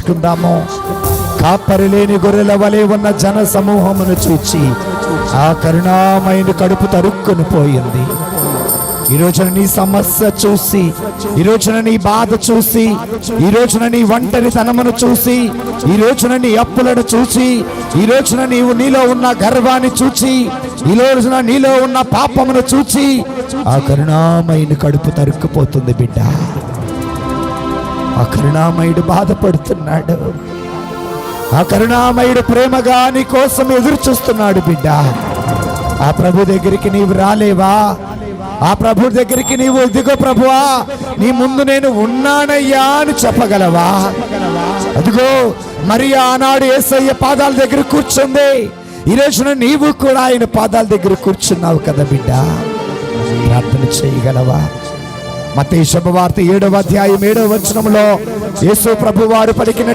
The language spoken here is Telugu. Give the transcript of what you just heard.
నేర్చుకుందాము. కాపరి లేని గొర్రెల వలె ఉన్న జన సమూహమును చూచి ఆ కరుణామయుని కడుపు తరుక్కుని పోయింది. ఈ రోజున నీ సమస్య చూసి, ఈ రోజున నీ బాధ చూసి, ఈ రోజున నీ ఒంటరితనమును చూసి, ఈ రోజున నీ అప్పులను చూసి, ఈ రోజున నీలో ఉన్న గర్వాన్ని చూచి, ఈ రోజున నీలో ఉన్న పాపమును చూచి ఆ కరుణామయుని కడుపు తరుక్కుపోతుంది బిడ్డ. ఆ కరుణామయుడు బాధపడుతున్నాడు. ఆ కరుణామయుడు ప్రేమగా నీ కోసం ఎదురు చూస్తున్నాడు బిడ్డ. ఆ ప్రభు దగ్గరికి నీవు రాలేవా? ఆ ప్రభు దగ్గరికి నీవు ఇదిగో ప్రభువా నీ ముందు నేను ఉన్నానయ్యా అని చెప్పగలవా? అదిగో మరి ఆనాడు యేసయ్య పాదాల దగ్గర కూర్చుంది. ఈ రోజున నీవు కూడా ఆయన పాదాల దగ్గర కూర్చున్నావు కదా బిడ్డ. ప్రార్థన చేయగలవా? మత్తయి శుభవార్త 7వ అధ్యాయం 7వ వచనంలో యేసు ప్రభు వారు పలికిన